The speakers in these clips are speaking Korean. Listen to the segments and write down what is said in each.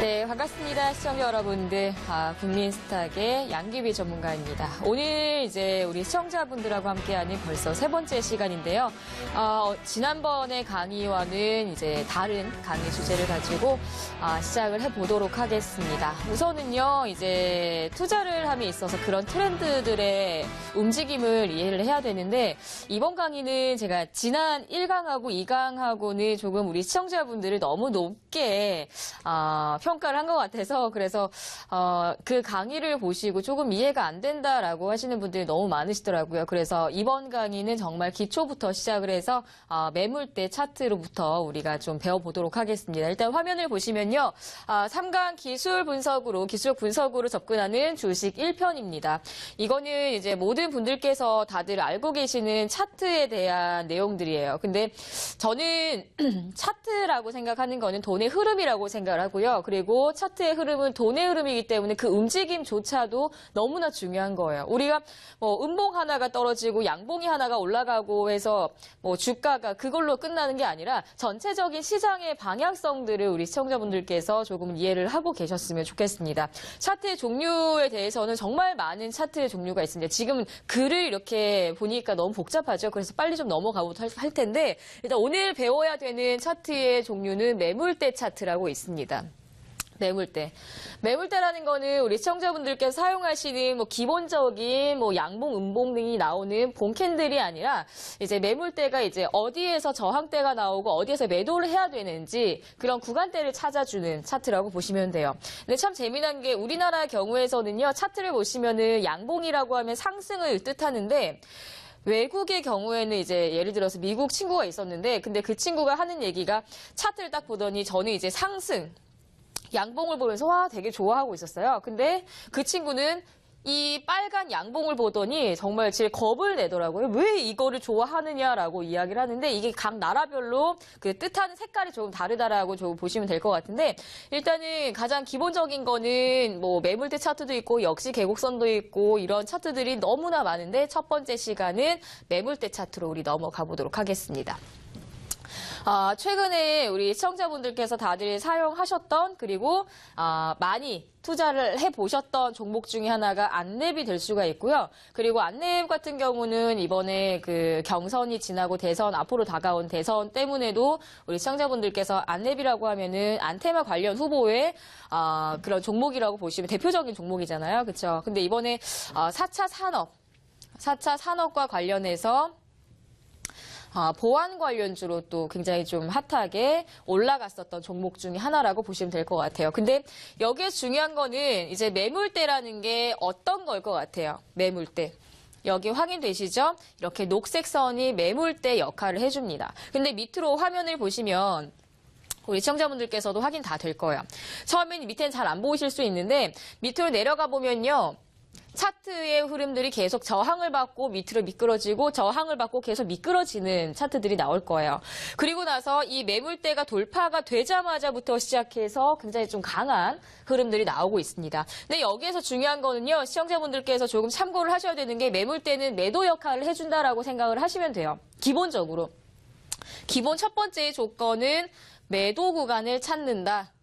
네, 반갑습니다. 시청자 여러분들. 국민스탁의 양귀비 전문가입니다. 오늘 이제 우리 시청자분들하고 함께하는 벌써 세 번째 시간인데요. 지난번의 강의와는 이제 다른 강의 주제를 가지고 시작을 해보도록 하겠습니다. 우선은요, 이제 투자를 함에 있어서 그런 트렌드들의 움직임을 이해를 해야 되는데, 이번 강의는 제가 지난 1강하고 2강하고는 조금 우리 시청자분들을 너무 높게 평가를 한 것 같아서, 그래서 그 강의를 보시고 조금 이해가 안 된다라고 하시는 분들이 너무 많으시더라고요. 그래서 이번 강의는 정말 기초부터 시작을 해서 매물대 차트로부터 우리가 좀 배워보도록 하겠습니다. 일단 화면을 보시면요, 3강 기술 분석으로 접근하는 주식 1편입니다. 이거는 이제 모든 분들께서 다들 알고 계시는 차트에 대한 내용들이에요. 근데 저는 차트라고 생각하는 거는 돈의 흐름이라고 생각을 하고요. 그리고 차트의 흐름은 돈의 흐름이기 때문에 그 움직임조차도 너무나 중요한 거예요. 우리가 뭐 음봉 하나가 떨어지고 양봉이 하나가 올라가고 해서 뭐 주가가 그걸로 끝나는 게 아니라 전체적인 시장의 방향성들을 우리 시청자분들께서 조금 이해를 하고 계셨으면 좋겠습니다. 차트의 종류에 대해서는 정말 많은 차트의 종류가 있습니다. 지금 글을 이렇게 보니까 너무 복잡하죠. 그래서 빨리 좀 넘어가보도록 할 텐데, 일단 오늘 배워야 되는 차트의 종류는 매물대 차트라고 있습니다. 매물대라는 거는 우리 시청자분들께서 사용하시는 뭐 기본적인 뭐 양봉, 음봉 등이 나오는 봉캔들이 아니라, 이제 매물대가 이제 어디에서 저항대가 나오고 어디에서 매도를 해야 되는지 그런 구간대를 찾아주는 차트라고 보시면 돼요. 근데 참 재미난 게 우리나라 경우에서는요, 차트를 보시면은 양봉이라고 하면 상승을 뜻하는데, 외국의 경우에는 이제 예를 들어서 미국 친구가 있었는데, 근데 그 친구가 하는 얘기가 차트를 딱 보더니 저는 이제 상승, 양봉을 보면서 와 되게 좋아하고 있었어요. 근데 그 친구는 이 빨간 양봉을 보더니 정말 제일 겁을 내더라고요. 왜 이거를 좋아하느냐라고 이야기를 하는데, 이게 각 나라별로 그 뜻하는 색깔이 조금 다르다라고 좀 보시면 될 것 같은데, 일단은 가장 기본적인 거는 뭐 매물대 차트도 있고 역시 계곡선도 있고 이런 차트들이 너무나 많은데, 첫 번째 시간은 매물대 차트로 우리 넘어가 보도록 하겠습니다. 최근에 우리 시청자분들께서 다들 사용하셨던, 그리고 많이 투자를 해보셨던 종목 중에 하나가 안랩이 될 수가 있고요. 그리고 안랩 같은 경우는 이번에 그 경선이 지나고 대선, 앞으로 다가온 대선 때문에도 우리 시청자분들께서 안랩이라고 하면은 안테마 관련 후보의 그런 종목이라고 보시면 대표적인 종목이잖아요. 그렇죠? 근데 이번에 4차 산업과 관련해서 보안 관련주로 또 굉장히 좀 핫하게 올라갔었던 종목 중에 하나라고 보시면 될 것 같아요. 근데 여기에 중요한 거는 이제 매물대라는 게 어떤 걸 것 같아요. 매물대. 여기 확인되시죠? 이렇게 녹색 선이 매물대 역할을 해줍니다. 근데 밑으로 화면을 보시면 우리 시청자분들께서도 확인 다 될 거예요. 처음엔 밑에는 잘 안 보이실 수 있는데, 밑으로 내려가 보면요, 차트의 흐름들이 계속 저항을 받고 밑으로 미끄러지고 저항을 받고 계속 미끄러지는 차트들이 나올 거예요. 그리고 나서 이 매물대가 돌파가 되자마자부터 시작해서 굉장히 좀 강한 흐름들이 나오고 있습니다. 근데 여기에서 중요한 거는요, 시청자분들께서 조금 참고를 하셔야 되는 게, 매물대는 매도 역할을 해준다라고 생각을 하시면 돼요. 기본적으로. 기본 첫 번째 조건은 매도 구간을 찾는다.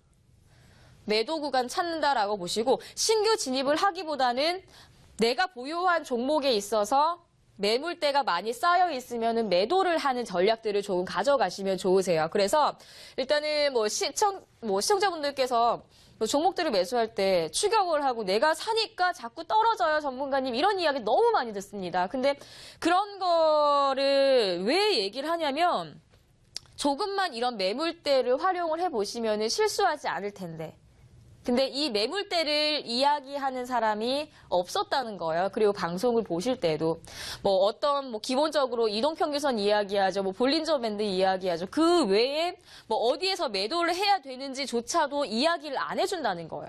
매도 구간 찾는다라고 보시고, 신규 진입을 하기보다는 내가 보유한 종목에 있어서 매물대가 많이 쌓여 있으면 매도를 하는 전략들을 조금 가져가시면 좋으세요. 그래서 일단은 시청자분들께서 종목들을 매수할 때 추격을 하고 내가 사니까 자꾸 떨어져요, 전문가님, 이런 이야기 너무 많이 듣습니다. 근데 그런 거를 왜 얘기를 하냐면, 조금만 이런 매물대를 활용을 해보시면 실수하지 않을 텐데. 근데 이 매물대를 이야기하는 사람이 없었다는 거예요. 그리고 방송을 보실 때도 기본적으로 이동평균선 이야기하죠. 볼린저 밴드 이야기하죠. 그 외에 어디에서 매도를 해야 되는지조차도 이야기를 안 해준다는 거예요.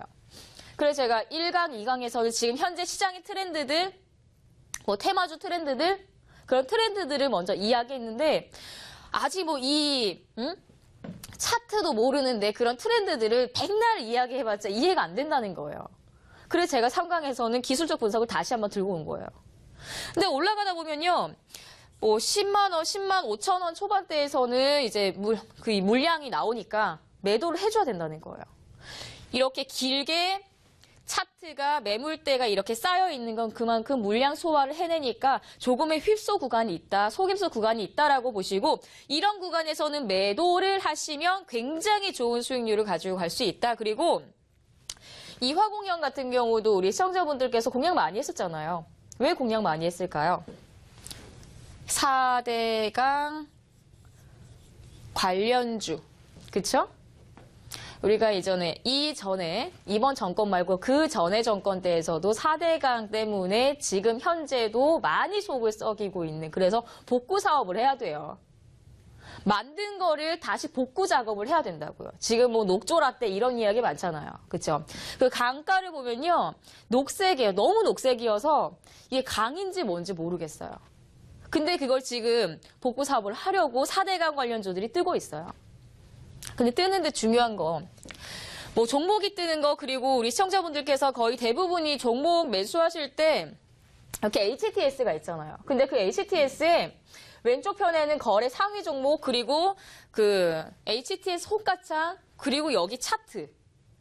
그래서 제가 1강, 2강에서는 지금 현재 시장의 트렌드들, 테마주 트렌드들, 그런 트렌드들을 먼저 이야기했는데, 아직 차트도 모르는데 그런 트렌드들을 백날 이야기해봤자 이해가 안 된다는 거예요. 그래서 제가 3강에서는 기술적 분석을 다시 한번 들고 온 거예요. 근데 올라가다 보면요, 10만 원, 10만 5천 원 초반대에서는 이제 물량이 나오니까 매도를 해줘야 된다는 거예요. 이렇게 길게 차트가 매물대가 이렇게 쌓여 있는 건 그만큼 물량 소화를 해내니까 조금의 휩소 구간이 있다, 속임수 구간이 있다라고 보시고 이런 구간에서는 매도를 하시면 굉장히 좋은 수익률을 가지고 갈 수 있다. 그리고 이 화공영 같은 경우도 우리 시청자분들께서 공략 많이 했었잖아요. 왜 공략 많이 했을까요? 4대강 관련주, 그쵸? 우리가 이번 정권 말고 그 전에 정권 때에서도 4대강 때문에 지금 현재도 많이 속을 썩이고 있는, 그래서 복구 사업을 해야 돼요. 만든 거를 다시 복구 작업을 해야 된다고요. 지금 뭐 녹조라떼 이런 이야기 많잖아요. 그쵸? 그 강가를 보면요. 녹색이에요. 너무 녹색이어서 이게 강인지 뭔지 모르겠어요. 근데 그걸 지금 복구 사업을 하려고 4대강 관련주들이 뜨고 있어요. 근데 뜨는데 중요한 거, 뭐 종목이 뜨는 거, 그리고 우리 시청자분들께서 거의 대부분이 종목 매수하실 때 이렇게 HTS가 있잖아요. 근데 그 HTS에 왼쪽 편에는 거래 상위 종목, 그리고 그 HTS 호가창, 그리고 여기 차트.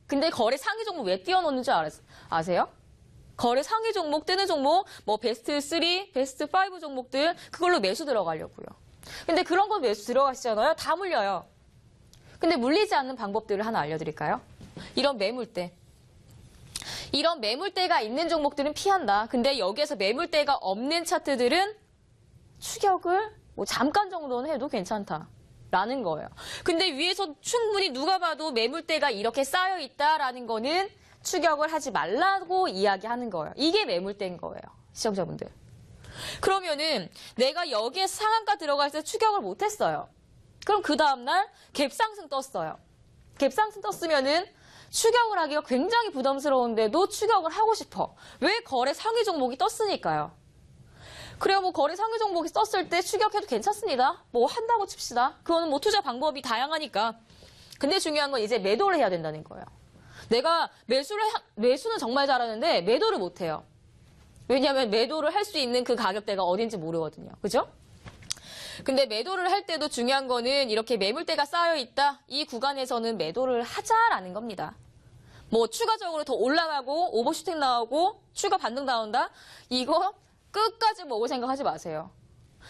근데 거래 상위 종목 왜 띄워놓는 줄 아세요? 거래 상위 종목, 뜨는 종목, 뭐 베스트 3, 베스트 5 종목들, 그걸로 매수 들어가려고요. 근데 그런 거 매수 들어가시잖아요. 다 물려요. 근데 물리지 않는 방법들을 하나 알려드릴까요? 이런 매물대. 이런 매물대가 있는 종목들은 피한다. 근데 여기에서 매물대가 없는 차트들은 추격을 뭐 잠깐 정도는 해도 괜찮다라는 거예요. 근데 위에서 충분히 누가 봐도 매물대가 이렇게 쌓여 있다라는 거는 추격을 하지 말라고 이야기하는 거예요. 이게 매물대인 거예요. 시청자분들. 그러면은 내가 여기에 상한가 들어갈 때 추격을 못했어요. 그럼 그 다음날 갭상승 떴어요. 갭상승 떴으면은 추격을 하기가 굉장히 부담스러운데도 추격을 하고 싶어. 왜? 거래 상위 종목이 떴으니까요. 그래요, 뭐 거래 상위 종목이 떴을 때 추격해도 괜찮습니다. 뭐 한다고 칩시다. 그거는 뭐 투자 방법이 다양하니까. 근데 중요한 건 이제 매도를 해야 된다는 거예요. 내가 매수는 정말 잘하는데 매도를 못 해요. 왜냐하면 매도를 할 수 있는 그 가격대가 어딘지 모르거든요. 그죠? 근데 매도를 할 때도 중요한 거는 이렇게 매물대가 쌓여 있다. 이 구간에서는 매도를 하자라는 겁니다. 뭐 추가적으로 더 올라가고 오버슈팅 나오고 추가 반등 나온다. 이거 끝까지 보고 생각하지 마세요.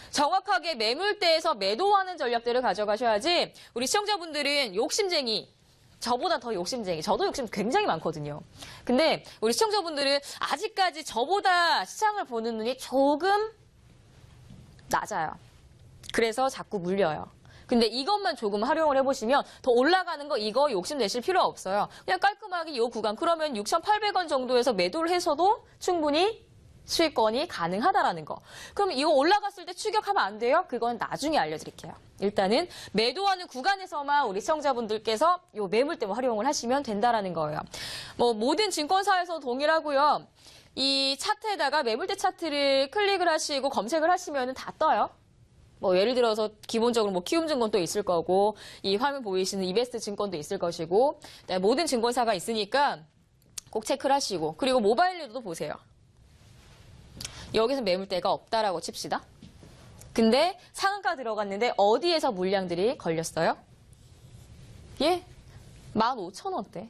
정확하게 매물대에서 매도하는 전략들을 가져가셔야지. 우리 시청자분들은 욕심쟁이, 저보다 더 욕심쟁이. 저도 욕심 굉장히 많거든요. 근데 우리 시청자분들은 아직까지 저보다 시장을 보는 눈이 조금 낮아요. 그래서 자꾸 물려요. 근데 이것만 조금 활용을 해보시면 더 올라가는 거 이거 욕심 내실 필요 없어요. 그냥 깔끔하게 이 구간, 그러면 6,800원 정도에서 매도를 해서도 충분히 수익권이 가능하다라는 거. 그럼 이거 올라갔을 때 추격하면 안 돼요? 그건 나중에 알려드릴게요. 일단은 매도하는 구간에서만 우리 시청자분들께서 이 매물대 활용을 하시면 된다라는 거예요. 뭐 모든 증권사에서 동일하고요. 이 차트에다가 매물대 차트를 클릭을 하시고 검색을 하시면 다 떠요. 뭐 예를 들어서 기본적으로 뭐 키움증권도 있을 거고, 이 화면 보이시는 이베스트 증권도 있을 것이고, 모든 증권사가 있으니까 꼭 체크를 하시고, 그리고 모바일리도 보세요. 여기서 매물대가 없다라고 칩시다. 근데 상한가 들어갔는데 어디에서 물량들이 걸렸어요? 예? 15,000원대.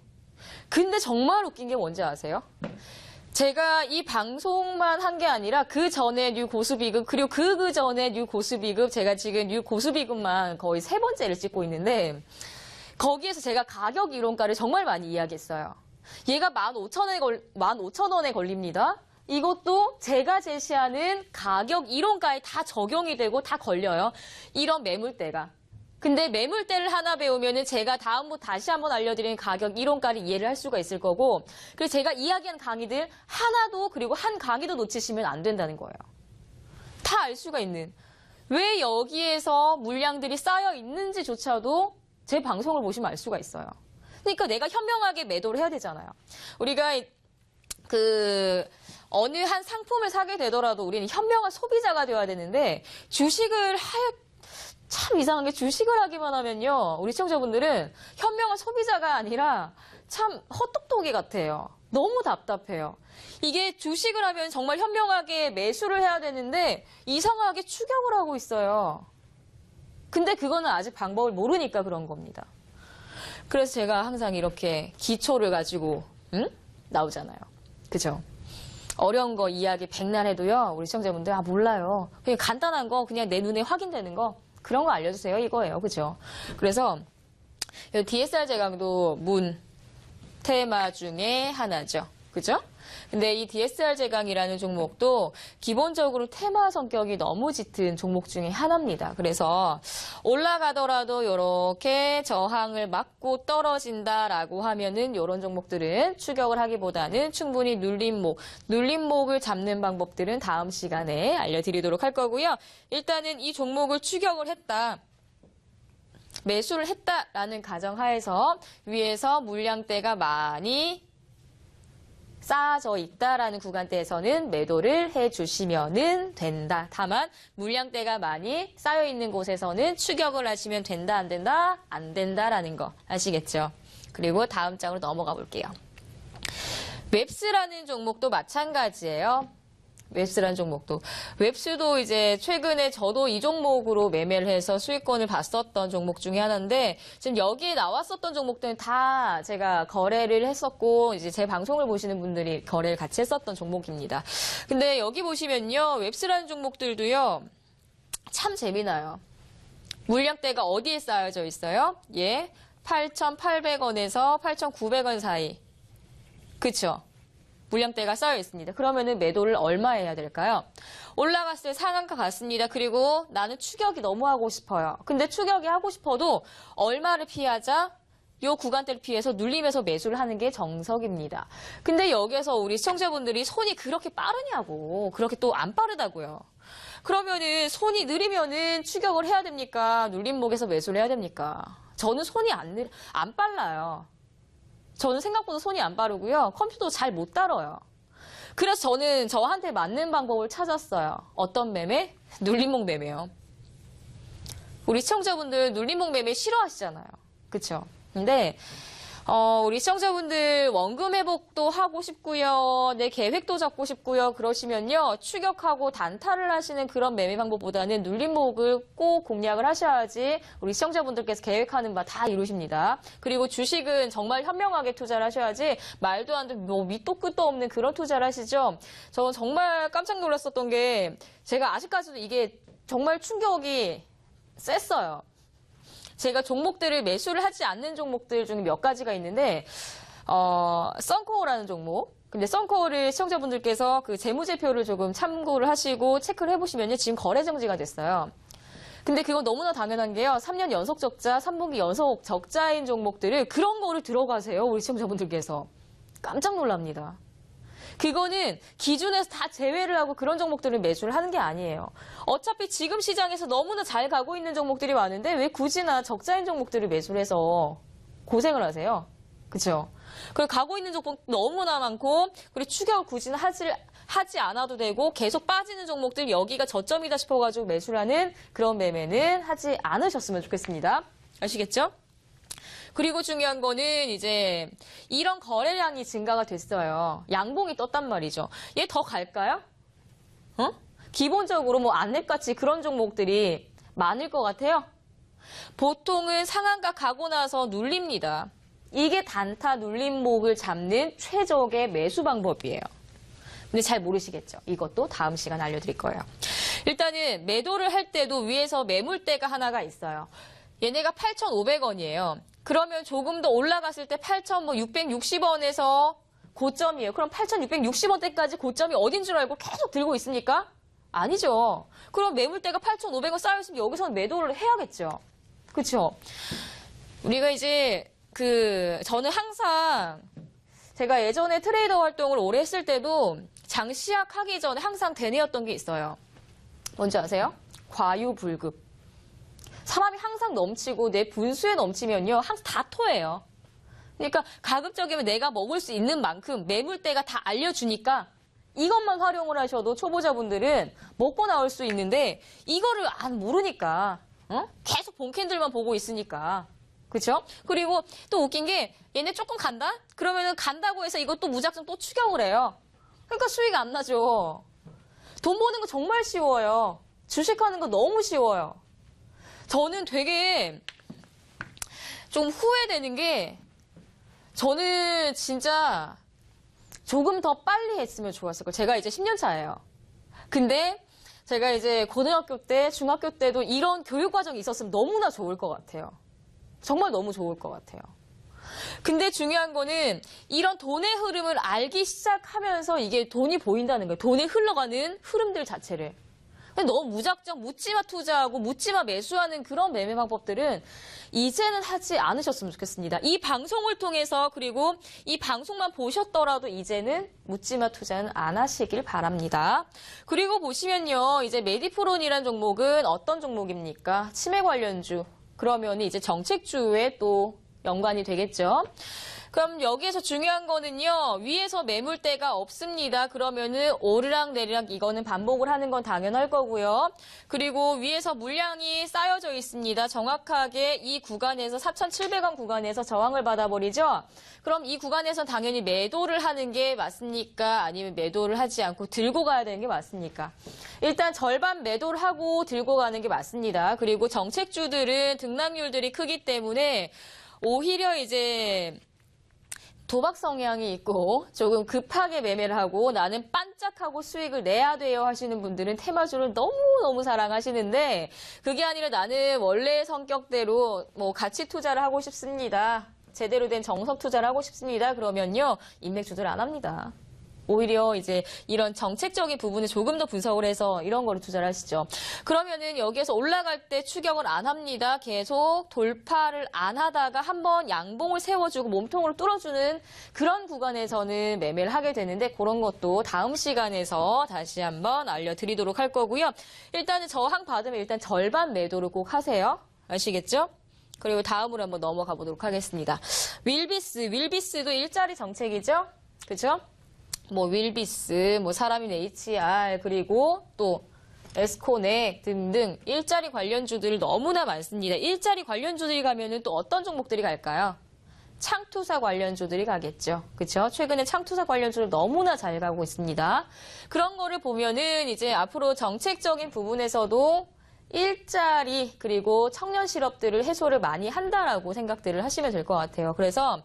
근데 정말 웃긴 게 뭔지 아세요? 제가 이 방송만 한 게 아니라 그 전에 뉴 고수비급, 그리고 그 전에 뉴 고수비급, 제가 지금 뉴 고수비급만 거의 3번째를 찍고 있는데, 거기에서 제가 가격 이론가를 정말 많이 이야기했어요. 얘가 15,000원에 걸립니다. 이것도 제가 제시하는 가격 이론가에 다 적용이 되고 다 걸려요. 이런 매물대가. 근데 매물대를 하나 배우면은 제가 다음부터 다시 한번 알려드리는 가격 이론가를 이해를 할 수가 있을 거고, 그리고 제가 이야기한 강의들 하나도, 그리고 한 강의도 놓치시면 안 된다는 거예요. 다 알 수가 있는. 왜 여기에서 물량들이 쌓여 있는지조차도 제 방송을 보시면 알 수가 있어요. 그러니까 내가 현명하게 매도를 해야 되잖아요. 우리가 어느 한 상품을 사게 되더라도 우리는 현명한 소비자가 되어야 되는데, 참 이상한 게 주식을 하기만 하면요. 우리 시청자분들은 현명한 소비자가 아니라 참 헛똑똑이 같아요. 너무 답답해요. 이게 주식을 하면 정말 현명하게 매수를 해야 되는데 이상하게 추격을 하고 있어요. 근데 그거는 아직 방법을 모르니까 그런 겁니다. 그래서 제가 항상 이렇게 기초를 가지고 나오잖아요. 그죠? 어려운 거 이야기 백날 해도요. 우리 시청자분들 몰라요. 그냥 간단한 거 그냥 내 눈에 확인되는 거 그런 거 알려주세요 이거예요. 그죠? 그래서 DSR 제강도 문 테마 중에 하나죠. 그죠? 근데 이 DSR 제강이라는 종목도 기본적으로 테마 성격이 너무 짙은 종목 중에 하나입니다. 그래서 올라가더라도 이렇게 저항을 맞고 떨어진다라고 하면은 이런 종목들은 추격을 하기보다는 충분히 눌림목을 잡는 방법들은 다음 시간에 알려드리도록 할 거고요. 일단은 이 종목을 추격을 했다. 매수를 했다라는 가정하에서 위에서 물량대가 많이 쌓아져 있다라는 구간대에서는 매도를 해주시면 된다. 다만 물량대가 많이 쌓여 있는 곳에서는 추격을 하시면 된다, 안 된다? 안 된다라는 거 아시겠죠? 그리고 다음 장으로 넘어가 볼게요. 웹스라는 종목도 마찬가지예요. 웹스라는 종목도. 웹스도 이제 최근에 저도 이 종목으로 매매를 해서 수익권을 봤었던 종목 중에 하나인데 지금 여기에 나왔었던 종목들은 다 제가 거래를 했었고 이제 제 방송을 보시는 분들이 거래를 같이 했었던 종목입니다. 근데 여기 보시면요. 웹스라는 종목들도요. 참 재미나요. 물량대가 어디에 쌓여져 있어요? 예. 8,800원에서 8,900원 사이. 그쵸? 물량대가 쌓여 있습니다. 그러면은 매도를 얼마 해야 될까요? 올라갔을 때 상한가 갔습니다. 그리고 나는 추격이 너무 하고 싶어요. 근데 추격이 하고 싶어도 얼마를 피하자? 요 구간대를 피해서 눌림에서 매수를 하는 게 정석입니다. 근데 여기에서 우리 시청자분들이 손이 그렇게 빠르냐고. 그렇게 또 안 빠르다고요. 그러면은 손이 느리면은 추격을 해야 됩니까? 눌림목에서 매수를 해야 됩니까? 저는 손이 안 빨라요. 저는 생각보다 손이 안 빠르고요. 컴퓨터도 잘 못 다뤄요. 그래서 저는 저한테 맞는 방법을 찾았어요. 어떤 매매? 눌림목 매매요. 우리 시청자분들 눌림목 매매 싫어하시잖아요. 그쵸? 근데 우리 시청자분들 원금 회복도 하고 싶고요. 내 계획도 잡고 싶고요. 그러시면요. 추격하고 단타를 하시는 그런 매매 방법보다는 눌림목을 꼭 공략을 하셔야지 우리 시청자분들께서 계획하는 바 다 이루십니다. 그리고 주식은 정말 현명하게 투자를 하셔야지 말도 안 되는 뭐 밑도 끝도 없는 그런 투자를 하시죠. 저는 정말 깜짝 놀랐었던 게 제가 아직까지도 이게 정말 충격이 셌어요. 제가 종목들을 매수를 하지 않는 종목들 중에 몇 가지가 있는데 썬코어라는 종목. 근데 썬코어를 시청자분들께서 그 재무제표를 조금 참고를 하시고 체크를 해보시면요. 지금 거래 정지가 됐어요. 근데 그건 너무나 당연한 게요. 3년 연속 적자, 3분기 연속 적자인 종목들을 그런 거를 들어가세요. 우리 시청자분들께서. 깜짝 놀랍니다. 그거는 기준에서 다 제외를 하고 그런 종목들을 매수를 하는 게 아니에요. 어차피 지금 시장에서 너무나 잘 가고 있는 종목들이 많은데 왜 굳이나 적자인 종목들을 매수를 해서 고생을 하세요? 그렇죠? 그리고 가고 있는 종목 너무나 많고 그리고 추격을 굳이는 하지 않아도 되고 계속 빠지는 종목들 여기가 저점이다 싶어가지고 매수를 하는 그런 매매는 하지 않으셨으면 좋겠습니다. 아시겠죠? 그리고 중요한 거는 이제 이런 거래량이 증가가 됐어요. 양봉이 떴단 말이죠. 얘 더 갈까요? 기본적으로 뭐 안랩같이 그런 종목들이 많을 것 같아요. 보통은 상한가 가고 나서 눌립니다. 이게 단타 눌림목을 잡는 최적의 매수 방법이에요. 근데 잘 모르시겠죠? 이것도 다음 시간 알려드릴 거예요. 일단은 매도를 할 때도 위에서 매물대가 하나가 있어요. 얘네가 8,500원이에요. 그러면 조금 더 올라갔을 때 8,660원에서 고점이에요. 그럼 8,660원대까지 고점이 어딘 줄 알고 계속 들고 있습니까? 아니죠. 그럼 매물대가 8,500원 쌓여있으면 여기서는 매도를 해야겠죠. 그렇죠? 우리가 이제 저는 항상 제가 예전에 트레이더 활동을 오래 했을 때도 장 시작하기 전에 항상 되뇌었던 게 있어요. 뭔지 아세요? 과유불급. 사람이 항상 넘치고 내 분수에 넘치면요. 항상 다 토해요. 그러니까 가급적이면 내가 먹을 수 있는 만큼 매물대가 다 알려주니까 이것만 활용을 하셔도 초보자분들은 먹고 나올 수 있는데 이거를 안 모르니까 계속 본캔들만 보고 있으니까. 그렇죠? 그리고 또 웃긴 게 얘네 조금 간다? 그러면은 간다고 해서 이것도 무작정 또 추격을 해요. 그러니까 수익 안 나죠. 돈 버는 거 정말 쉬워요. 주식하는 거 너무 쉬워요. 저는 되게 좀 후회되는 게 저는 진짜 조금 더 빨리 했으면 좋았을 거예요. 제가 이제 10년 차예요. 근데 제가 이제 고등학교 때, 중학교 때도 이런 교육 과정이 있었으면 너무나 좋을 것 같아요. 정말 너무 좋을 것 같아요. 근데 중요한 거는 이런 돈의 흐름을 알기 시작하면서 이게 돈이 보인다는 거예요. 돈이 흘러가는 흐름들 자체를. 너무 무작정 묻지마 투자하고 묻지마 매수하는 그런 매매 방법들은 이제는 하지 않으셨으면 좋겠습니다. 이 방송을 통해서 그리고 이 방송만 보셨더라도 이제는 묻지마 투자는 안 하시길 바랍니다. 그리고 보시면요. 이제 메디프론이라는 종목은 어떤 종목입니까? 치매 관련주. 그러면 이제 정책주에 또 연관이 되겠죠. 그럼 여기에서 중요한 거는요. 위에서 매물대가 없습니다. 그러면은 오르락 내리락 이거는 반복을 하는 건 당연할 거고요. 그리고 위에서 물량이 쌓여져 있습니다. 정확하게 이 구간에서 4,700원 구간에서 저항을 받아버리죠. 그럼 이 구간에서 당연히 매도를 하는 게 맞습니까? 아니면 매도를 하지 않고 들고 가야 되는 게 맞습니까? 일단 절반 매도를 하고 들고 가는 게 맞습니다. 그리고 정책주들은 등락률들이 크기 때문에 오히려 이제 도박 성향이 있고 조금 급하게 매매를 하고 나는 반짝하고 수익을 내야 돼요 하시는 분들은 테마주를 너무너무 사랑하시는데 그게 아니라 나는 원래의 성격대로 뭐 가치 투자를 하고 싶습니다. 제대로 된 정석 투자를 하고 싶습니다. 그러면요. 인맥주들 안 합니다. 오히려 이제 이런 정책적인 부분을 조금 더 분석을 해서 이런 거를 투자를 하시죠. 그러면은 여기에서 올라갈 때 추격을 안 합니다. 계속 돌파를 안 하다가 한번 양봉을 세워주고 몸통을 뚫어주는 그런 구간에서는 매매를 하게 되는데 그런 것도 다음 시간에서 다시 한번 알려드리도록 할 거고요. 일단은 저항 받으면 일단 절반 매도를 꼭 하세요. 아시겠죠? 그리고 다음으로 한번 넘어가 보도록 하겠습니다. 윌비스도 일자리 정책이죠? 그죠? 뭐 윌비스, 뭐 사람인 HR, 그리고 또 에스코넥 등등 일자리 관련주들 너무나 많습니다. 일자리 관련주들이 가면은 또 어떤 종목들이 갈까요? 창투사 관련주들이 가겠죠. 그렇죠? 최근에 창투사 관련주를 너무나 잘 가고 있습니다. 그런 거를 보면은 이제 앞으로 정책적인 부분에서도 일자리 그리고 청년 실업들을 해소를 많이 한다라고 생각들을 하시면 될 것 같아요. 그래서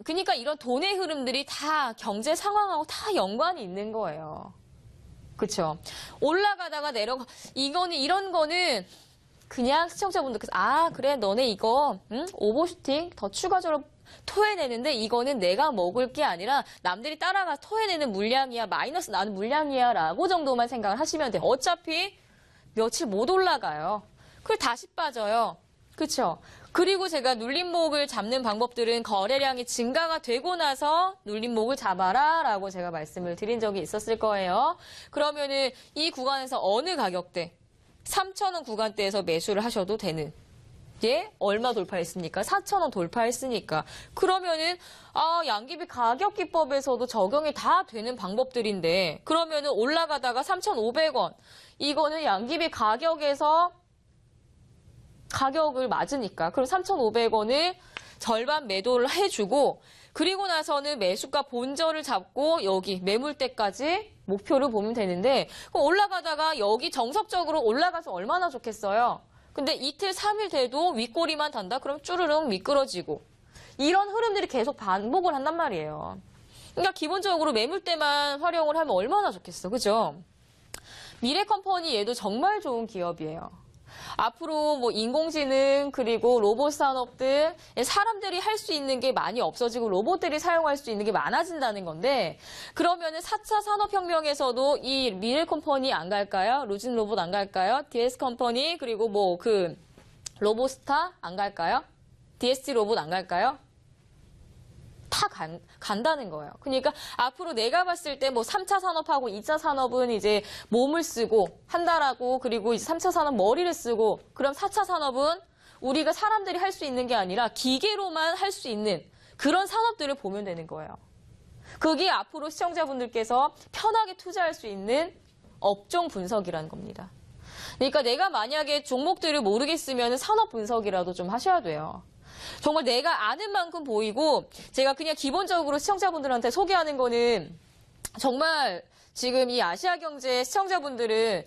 그러니까 이런 돈의 흐름들이 다 경제 상황하고 다 연관이 있는 거예요. 그렇죠? 올라가다가 내려가 이런 거는 그냥 시청자분들께서 그래 너네 이거 오버슈팅 더 추가적으로 토해내는데 이거는 내가 먹을 게 아니라 남들이 따라가서 토해내는 물량이야 마이너스 나는 물량이야 라고 정도만 생각을 하시면 돼요. 어차피 며칠 못 올라가요. 그걸 다시 빠져요. 그렇죠? 그리고 제가 눌림목을 잡는 방법들은 거래량이 증가가 되고 나서 눌림목을 잡아라 라고 제가 말씀을 드린 적이 있었을 거예요. 그러면은 이 구간에서 어느 가격대 3,000원 구간대에서 매수를 하셔도 되는 게 얼마 돌파했습니까? 4,000원 돌파했으니까. 그러면은 양기비 가격 기법에서도 적용이 다 되는 방법들인데 그러면은 올라가다가 3,500원 이거는 양기비 가격을 맞으니까 그럼 3,500원을 절반 매도를 해주고 그리고 나서는 매수가 본저를 잡고 여기 매물대까지 목표를 보면 되는데 올라가다가 여기 정석적으로 올라가서 얼마나 좋겠어요. 근데 이틀, 3일 돼도 윗꼬리만 단다? 그럼 쭈르륵 미끄러지고 이런 흐름들이 계속 반복을 한단 말이에요. 그러니까 기본적으로 매물대만 활용을 하면 얼마나 좋겠어. 그죠? 미래컴퍼니 얘도 정말 좋은 기업이에요. 앞으로 뭐 인공지능 그리고 로봇 산업들 사람들이 할 수 있는 게 많이 없어지고 로봇들이 사용할 수 있는 게 많아진다는 건데 그러면은 4차 산업혁명에서도 이 미래컴퍼니 안 갈까요? 루진 로봇 안 갈까요? DS컴퍼니 그리고 뭐 그 로보스타 안 갈까요? DST 로봇 안 갈까요? 다 간다는 거예요. 그러니까 앞으로 내가 봤을 때 뭐 3차 산업하고 2차 산업은 이제 몸을 쓰고 한다라고 그리고 이제 3차 산업 머리를 쓰고 그럼 4차 산업은 우리가 사람들이 할 수 있는 게 아니라 기계로만 할 수 있는 그런 산업들을 보면 되는 거예요. 그게 앞으로 시청자분들께서 편하게 투자할 수 있는 업종 분석이라는 겁니다. 그러니까 내가 만약에 종목들을 모르겠으면 산업 분석이라도 좀 하셔야 돼요. 정말 내가 아는 만큼 보이고 제가 그냥 기본적으로 시청자분들한테 소개하는 거는 정말 지금 이 아시아경제 시청자분들은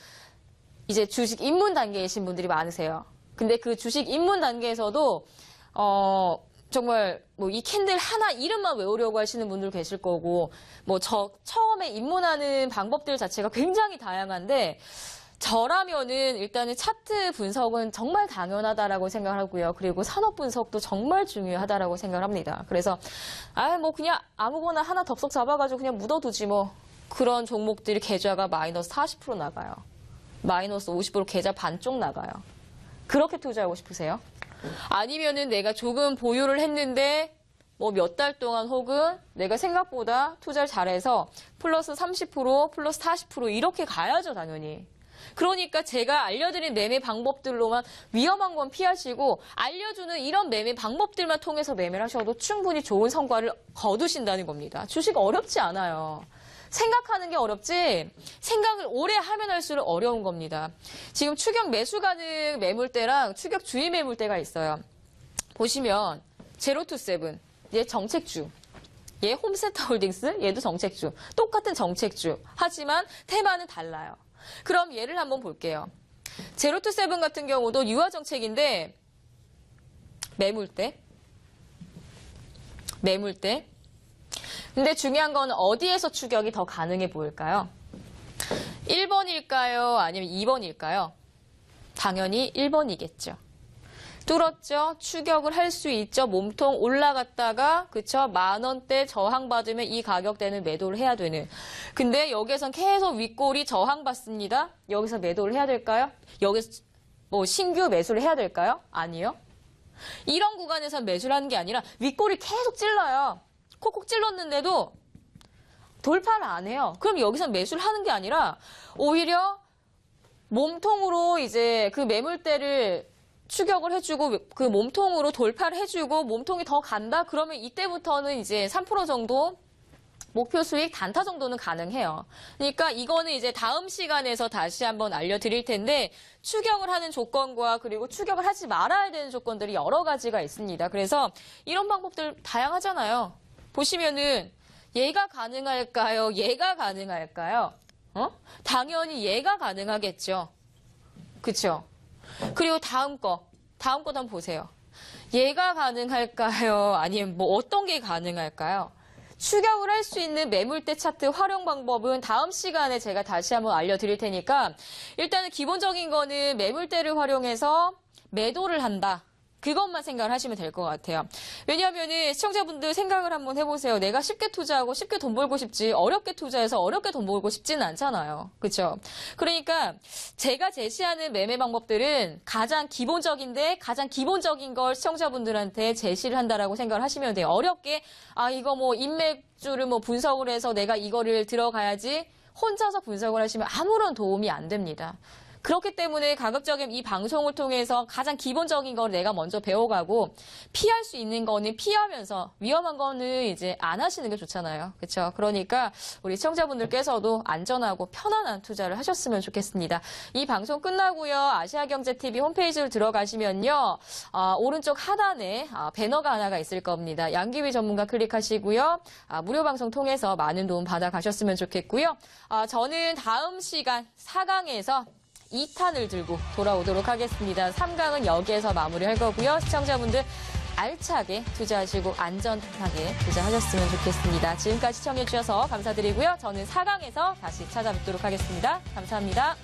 이제 주식 입문 단계이신 분들이 많으세요. 근데 그 주식 입문 단계에서도 정말 뭐 이 캔들 하나 이름만 외우려고 하시는 분들 계실 거고 뭐 처음에 입문하는 방법들 자체가 굉장히 다양한데 저라면은 일단은 차트 분석은 정말 당연하다라고 생각하고요. 그리고 산업 분석도 정말 중요하다라고 생각합니다. 그래서 뭐 그냥 아무거나 하나 덥석 잡아가지고 그냥 묻어두지 뭐 그런 종목들이 계좌가 마이너스 40% 나가요. 마이너스 50% 계좌 반쪽 나가요. 그렇게 투자하고 싶으세요? 아니면은 내가 조금 보유를 했는데 뭐 몇 달 동안 혹은 내가 생각보다 투자를 잘해서 플러스 30%, 플러스 40% 이렇게 가야죠, 당연히. 그러니까 제가 알려드린 매매 방법들로만 위험한 건 피하시고 알려주는 이런 매매 방법들만 통해서 매매를 하셔도 충분히 좋은 성과를 거두신다는 겁니다. 주식 어렵지 않아요. 생각하는 게 어렵지 생각을 오래 하면 할수록 어려운 겁니다. 지금 추격 매수 가능 매물대랑 추격 주의 매물대가 있어요. 보시면 제로투세븐 얘 정책주, 얘 홈센터홀딩스 얘도 정책주, 똑같은 정책주 하지만 테마는 달라요. 그럼 얘를 한번 볼게요. 제로투세븐 같은 경우도 유화 정책인데 매물대. 근데 중요한 건 어디에서 추격이 더 가능해 보일까요? 1번일까요? 아니면 2번일까요? 당연히 1번이겠죠. 뚫었죠? 추격을 할 수 있죠. 몸통 올라갔다가 그쵸? 10,000원대 저항받으면 이 가격대는 매도를 해야 되는. 근데 여기선 계속 윗골이 저항받습니다. 여기서 매도를 해야 될까요? 여기서 뭐 신규 매수를 해야 될까요? 아니요. 이런 구간에서 매수를 하는 게 아니라 윗골이 계속 찔러요. 콕콕 찔렀는데도 돌파를 안 해요. 그럼 여기서 매수를 하는 게 아니라 오히려 몸통으로 이제 그 매물대를 추격을 해주고 그 몸통으로 돌파를 해주고 몸통이 더 간다? 그러면 이때부터는 이제 3% 정도 목표 수익 단타 정도는 가능해요. 그러니까 이거는 이제 다음 시간에서 다시 한번 알려드릴 텐데 추격을 하는 조건과 그리고 추격을 하지 말아야 되는 조건들이 여러 가지가 있습니다. 그래서 이런 방법들 다양하잖아요. 보시면은 얘가 가능할까요? 얘가 가능할까요? 당연히 얘가 가능하겠죠. 그쵸? 그리고 다음 거 한번 보세요. 얘가 가능할까요? 아니면 뭐 어떤 게 가능할까요? 추격을 할 수 있는 매물대 차트 활용 방법은 다음 시간에 제가 다시 한번 알려드릴 테니까 일단은 기본적인 거는 매물대를 활용해서 매도를 한다. 그것만 생각을 하시면 될 것 같아요. 왜냐하면 시청자분들 생각을 한번 해보세요. 내가 쉽게 투자하고 쉽게 돈 벌고 싶지 어렵게 투자해서 어렵게 돈 벌고 싶지는 않잖아요. 그렇죠? 그러니까 제가 제시하는 매매 방법들은 가장 기본적인데 가장 기본적인 걸 시청자분들한테 제시를 한다라고 생각을 하시면 돼요. 어렵게 이거 뭐 인맥주를 뭐 분석을 해서 내가 이거를 들어가야지 혼자서 분석을 하시면 아무런 도움이 안 됩니다. 그렇기 때문에 가급적이면 이 방송을 통해서 가장 기본적인 걸 내가 먼저 배워가고 피할 수 있는 거는 피하면서 위험한 거는 이제 안 하시는 게 좋잖아요. 그렇죠? 그러니까 우리 시청자분들께서도 안전하고 편안한 투자를 하셨으면 좋겠습니다. 이 방송 끝나고요. 아시아경제TV 홈페이지로 들어가시면요. 오른쪽 하단에 배너가 하나가 있을 겁니다. 양기위 전문가 클릭하시고요. 무료 방송 통해서 많은 도움 받아가셨으면 좋겠고요. 저는 다음 시간 4강에서 2탄을 들고 돌아오도록 하겠습니다. 3강은 여기에서 마무리할 거고요. 시청자분들 알차게 투자하시고 안전하게 투자하셨으면 좋겠습니다. 지금까지 시청해주셔서 감사드리고요. 저는 4강에서 다시 찾아뵙도록 하겠습니다. 감사합니다.